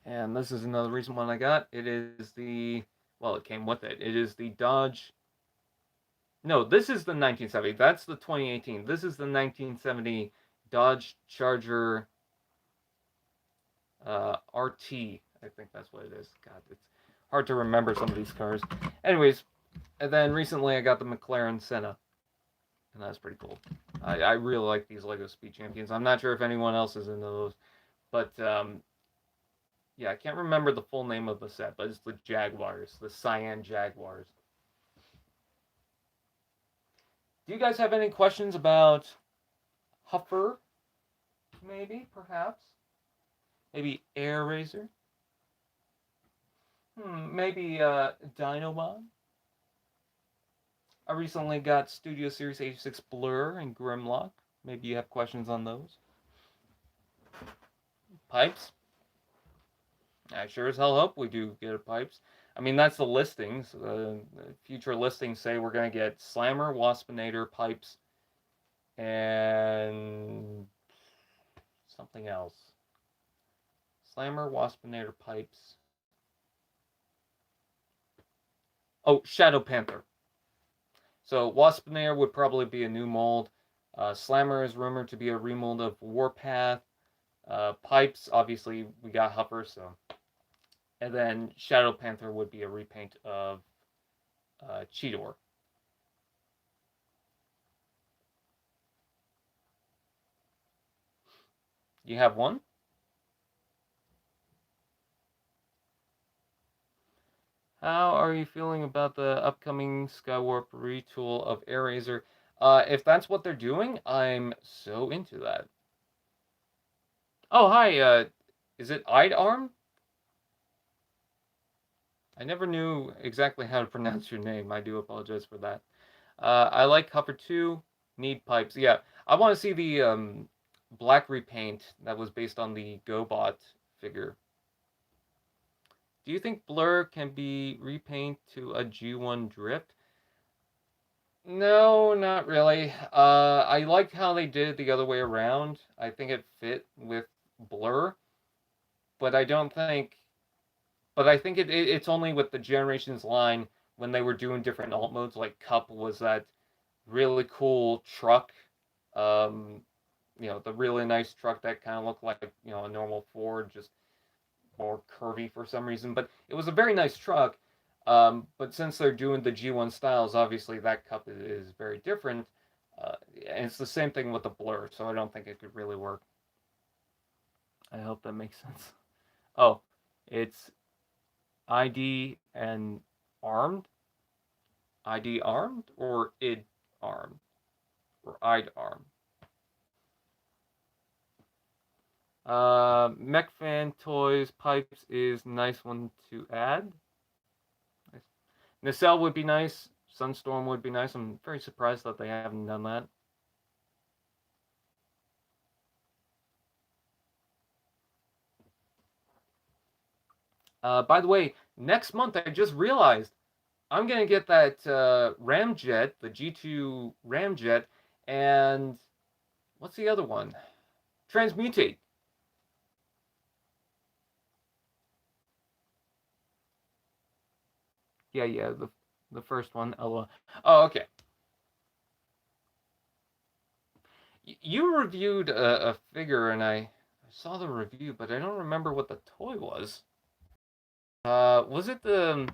And this is another recent one I got. It is the, well, it came with it. It is the Dodge. No, this is the 1970. That's the 2018. This is the 1970 Dodge Charger RT. I think that's what it is. God, it's hard to remember some of these cars. Anyways, and then recently I got the McLaren Senna. And that's pretty cool. I really like these Lego Speed Champions. I'm not sure if anyone else is into those. But, yeah, I can't remember the full name of the set, but it's the Jaguars. The Cyan Jaguars. Do you guys have any questions about Huffer? Maybe, perhaps? Maybe Air Razor? Maybe Dinobot? I recently got Studio Series 86 Blur and Grimlock. Maybe you have questions on those. Pipes? I sure as hell hope we do get a Pipes. I mean, that's the listings. Future listings say we're going to get Slammer, Waspinator, Pipes, and something else. Slammer, Waspinator, Pipes. Oh, Shadow Panther. So Waspinator would probably be a new mold. Slammer is rumored to be a remold of Warpath. Pipes, obviously, we got Huffer, so. And then Shadow Panther would be a repaint of Cheetor. You have one? How are you feeling about the upcoming Skywarp retool of AirRazor? If that's what they're doing, I'm so into that. Oh, hi, is it Arm? I never knew exactly how to pronounce your name. I do apologize for that. I like Huffer 2, need Pipes. Yeah, I want to see the black repaint that was based on the GoBot figure. Do you think Blur can be repaint to a G1 Drip? No, not really. I like how they did it the other way around. I think it fit with Blur, but I don't think. But I think it's only with the Generations line when they were doing different alt modes. Like Cup was that really cool truck, the really nice truck that kind of looked like a normal Ford, just more curvy for some reason. But it was a very nice truck. But since they're doing the G1 styles, obviously that Cup is very different. And it's the same thing with the Blur, so I don't think it could really work. I hope that makes sense. Oh, it's ID and armed? ID armed or id armed? Or I'd armed? Mech Fan Toys Pipes is nice one to add. Nice. Nacelle would be nice. Sunstorm would be nice. I'm very surprised that they haven't done that. By the way, next month I just realized I'm gonna get that Ramjet, the G2 Ramjet, and what's the other one? Transmutate. Yeah, the first one. Oh, okay. You reviewed a figure, and I saw the review, but I don't remember what the toy was. Was it the?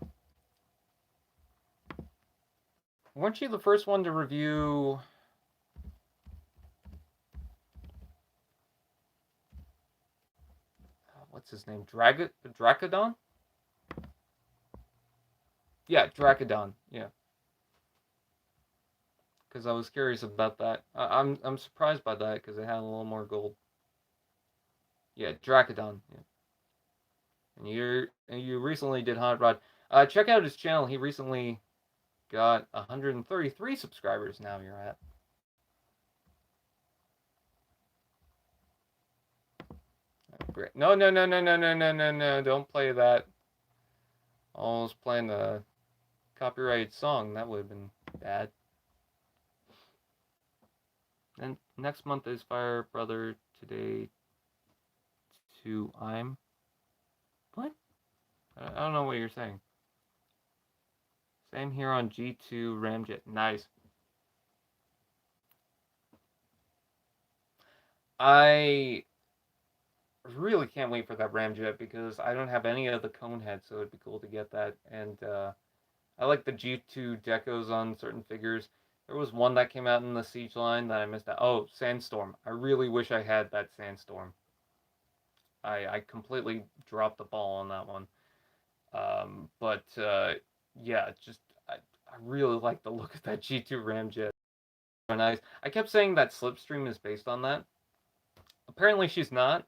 Weren't you the first one to review? What's his name? Dracodon? Yeah, Dracodon. Yeah, because I was curious about that. I'm surprised by that because it had a little more gold. Yeah, Dracodon. Yeah. And you recently did Hot Rod. Check out his channel. He recently got 133 subscribers. Now you're at. Oh, great. No. Don't play that. Almost playing the copyrighted song. That would have been bad. And next month is Fire Brother Today to I'm. What? I don't know what you're saying. Same here on G2 Ramjet. Nice. I really can't wait for that Ramjet because I don't have any of the cone heads, so it'd be cool to get that. And I like the G2 decos on certain figures. There was one that came out in the Siege line that I missed out. Oh, Sandstorm. I really wish I had that Sandstorm. I completely dropped the ball on that one. But yeah, just I really like the look of that G2 Ramjet. Nice. I kept saying that Slipstream is based on that. Apparently she's not,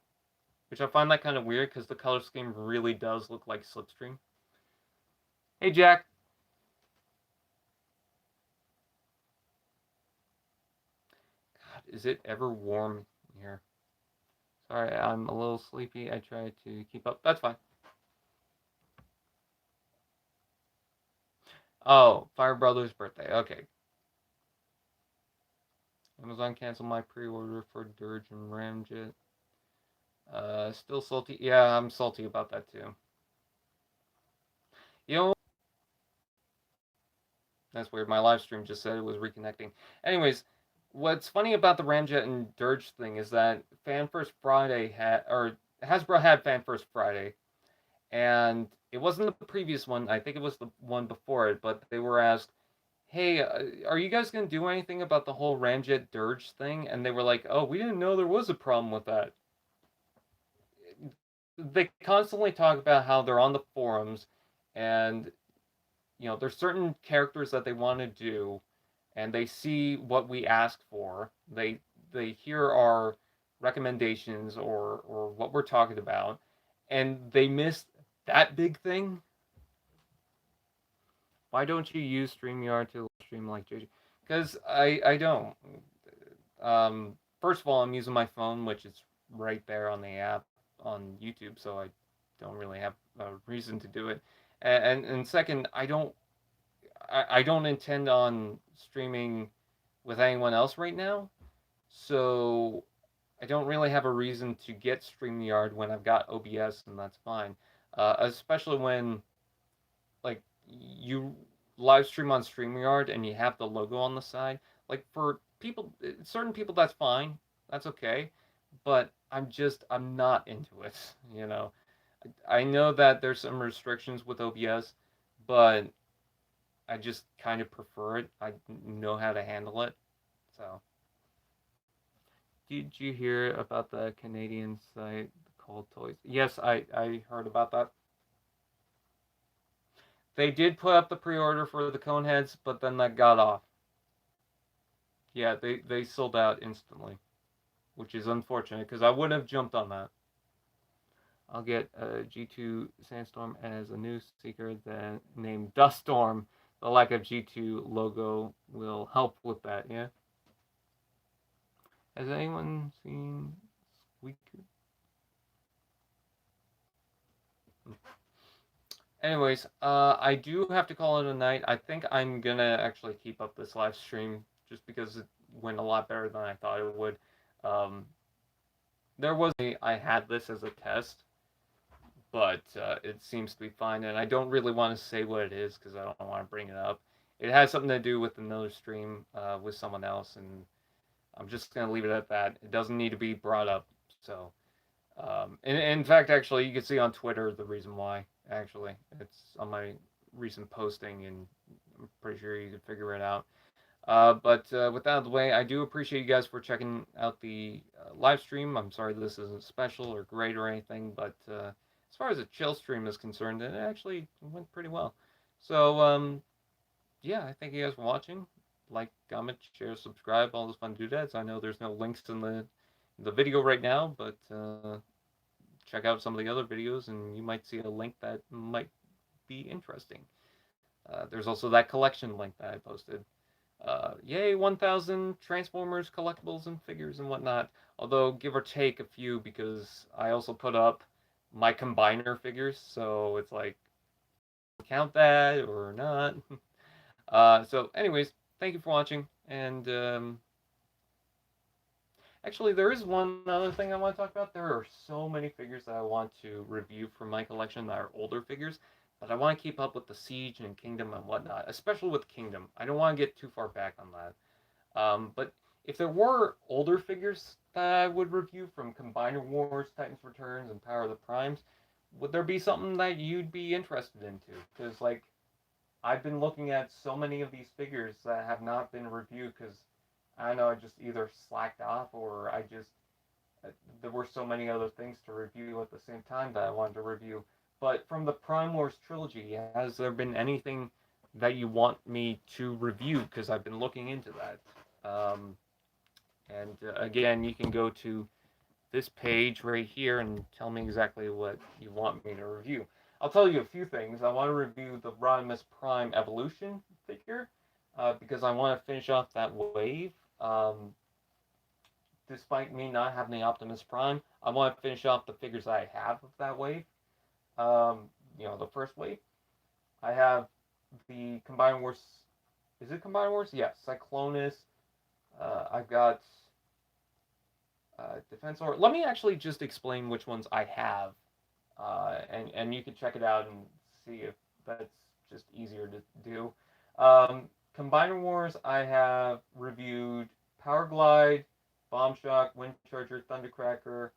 which I find that kind of weird because the color scheme really does look like Slipstream. Hey, Jack. God, is it ever warm here? Sorry, I'm a little sleepy. I try to keep up. That's fine. Oh, Fire Brother's birthday. Okay. Amazon canceled my pre-order for Dirge and Ramjet. Still salty. Yeah, I'm salty about that too. You know, that's weird. My live stream just said it was reconnecting. Anyways, what's funny about the Ramjet and Dirge thing is that Fan First Friday had, or Hasbro had Fan First Friday, and it wasn't the previous one. I think it was the one before it, but they were asked, "Hey, are you guys gonna do anything about the whole Ramjet Dirge thing?" And they were like, "Oh, we didn't know there was a problem with that." They constantly talk about how they're on the forums, and there's certain characters that they want to do, and they see what we ask for. They hear our recommendations or what we're talking about, and they miss that big thing. Why don't you use StreamYard to stream like JJ? Because I don't. First of all, I'm using my phone, which is right there on the app on YouTube, so I don't really have a reason to do it. And second, I don't intend on streaming with anyone else right now, so I don't really have a reason to get StreamYard when I've got OBS, and that's fine. Especially when like you live stream on StreamYard and you have the logo on the side. Like for people, certain people, that's fine, that's okay, but I'm not into it. You know, I know that there's some restrictions with OBS, but I just kind of prefer it. I know how to handle it. So, did you hear about the Canadian site called Toys? Yes, I heard about that. They did put up the pre-order for the Coneheads, but then that got off. Yeah, they sold out instantly, which is unfortunate because I would have jumped on that. I'll get a G2 Sandstorm as a new seeker then named Duststorm. The lack of G2 logo will help with that, yeah? Has anyone seen Squeaker? Anyways, I do have to call it a night. I think I'm gonna actually keep up this live stream just because it went a lot better than I thought it would. Um, there was I had this as a test, but it seems to be fine, and I don't really want to say what it is because I don't want to bring it up. It has something to do with another stream with someone else, and I'm just gonna leave it at that. It doesn't need to be brought up. So, in fact, actually, you can see on Twitter the reason why. Actually, it's on my recent posting, and I'm pretty sure you can figure it out. But with that out of the way, I do appreciate you guys for checking out the live stream. I'm sorry this isn't special or great or anything, but as far as a chill stream is concerned, it actually went pretty well. So, yeah, I thank you guys for watching. Like, comment, share, subscribe, all those fun doodads. I know there's no links in the video right now, but check out some of the other videos, and you might see a link that might be interesting. There's also that collection link that I posted. Yay, 1,000 Transformers collectibles and figures and whatnot. Although, give or take a few, because I also put up my combiner figures, so it's like, count that or not. So, anyways, thank you for watching, and actually, there is one other thing I want to talk about. There are so many figures that I want to review from my collection that are older figures, but I want to keep up with the Siege and Kingdom and whatnot, especially with Kingdom. I don't want to get too far back on that. But if there were older figures that I would review from Combiner Wars, Titans Returns, and Power of the Primes, would there be something that you'd be interested into? Because, like, I've been looking at so many of these figures that have not been reviewed because I don't know, I just either slacked off or I just there were so many other things to review at the same time that I wanted to review. But from the Prime Wars trilogy, has there been anything that you want me to review? Because I've been looking into that. And again, you can go to this page right here and tell me exactly what you want me to review. I'll tell you a few things. I want to review the Rodimus Prime Evolution figure because I want to finish off that wave. Despite me not having the Optimus Prime, I want to finish off the figures I have of that wave. The first wave. I have the Combiner Wars. Is it Combiner Wars? Yes. Cyclonus. I've got Defensor. Let me actually just explain which ones I have, and you can check it out and see if that's just easier to do. Combiner Wars, I have reviewed Power Glide, Bomb Shock, Wind Charger, Thundercracker,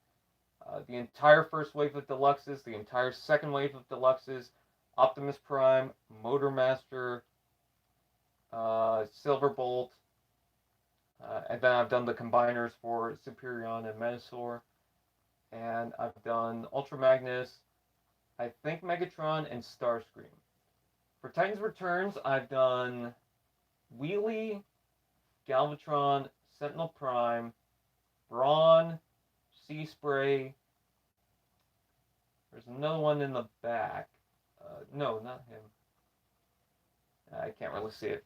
the entire first wave of deluxes, the entire second wave of deluxes, Optimus Prime, Motor Master, Silverbolt, and then I've done the combiners for Superion and Menasor, and I've done Ultra Magnus, I think Megatron, and Starscream. For Titans Returns, I've done Wheelie, Galvatron, Sentinel Prime, Brawn, Sea Spray. There's another one in the back. No, not him. I can't really see it.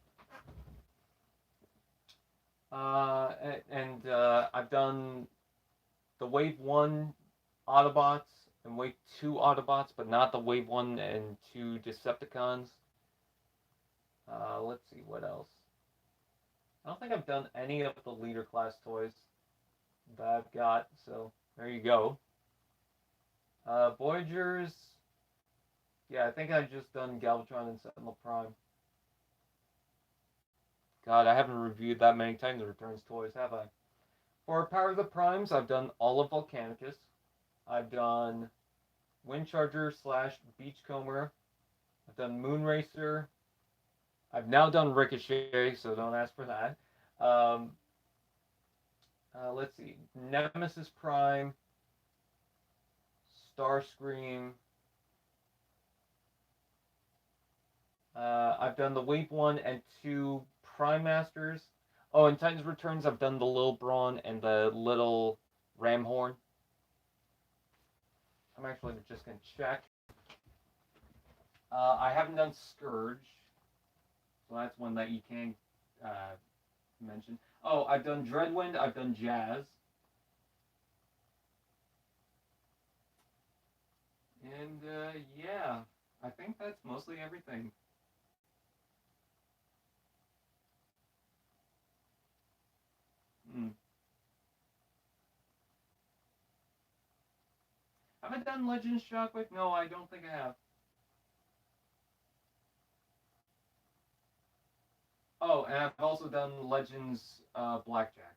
I've done the Wave 1 Autobots and Wave 2 Autobots, but not the Wave 1 and 2 Decepticons. Let's see, what else? I don't think I've done any of the Leader Class toys that I've got, so there you go. Voyagers, yeah, I think I've just done Galvatron and Sentinel Prime. God, I haven't reviewed that many Titans Returns toys, have I? For Power of the Primes, I've done all of Volcanicus. I've done Windcharger / Beachcomber. I've done Moonracer. I've now done Ricochet, so don't ask for that. Let's see. Nemesis Prime. Starscream. I've done the Wave 1 and 2 Prime Masters. Oh, in Titans Returns, I've done the Little Brawn and the Little Ramhorn. I'm actually just gonna check. I haven't done Scourge, so that's one that you can mention. Oh, I've done Dreadwind. I've done Jazz, and yeah, I think that's mostly everything. Hmm. Have I done Legends Shockwave? No, I don't think I have. Oh, and I've also done Legends Blackjack.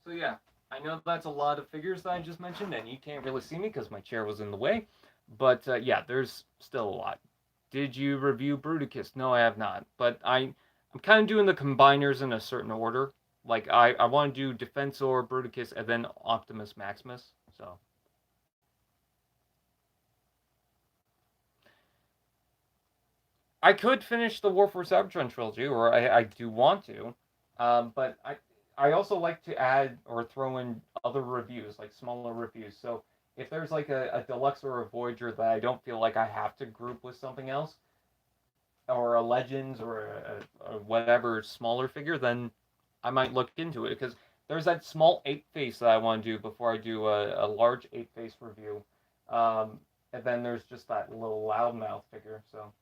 So yeah, I know that's a lot of figures that I just mentioned, and you can't really see me because my chair was in the way. But yeah, there's still a lot. Did you review Bruticus? No, I have not. But I'm kind of doing the combiners in a certain order. Like I want to do Defensor, Bruticus, and then Optimus Maximus. So I could finish the War for Cybertron trilogy, or I do want to, but I also like to add or throw in other reviews, like smaller reviews. So if there's like a deluxe or a Voyager that I don't feel like I have to group with something else, or a Legends or a whatever smaller figure, then I might look into it because there's that small eight face that I want to do before I do a large eight face review, um, and then there's just that little loudmouth figure. So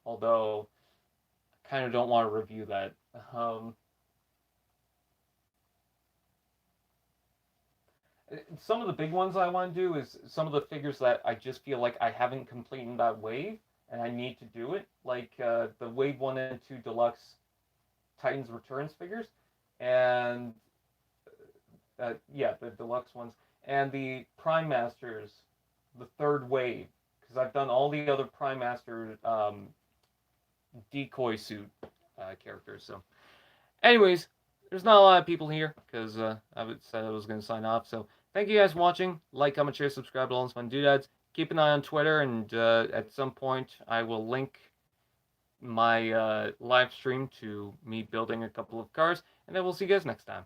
although kind of don't want to review that. Um, some of the big ones I want to do is some of the figures that I just feel like I haven't completed that wave and I need to do it, like the Wave 1 and 2 Deluxe Titans Returns figures, and yeah, the deluxe ones, and the Prime Masters, the third wave, because I've done all the other Prime Master decoy suit characters. So anyways, there's not a lot of people here because said I was going to sign off. So thank you guys for watching. Like, comment, share, subscribe to all those fun doodads. Keep an eye on Twitter, and at some point I will link my live stream to me building a couple of cars, and then we'll see you guys next time.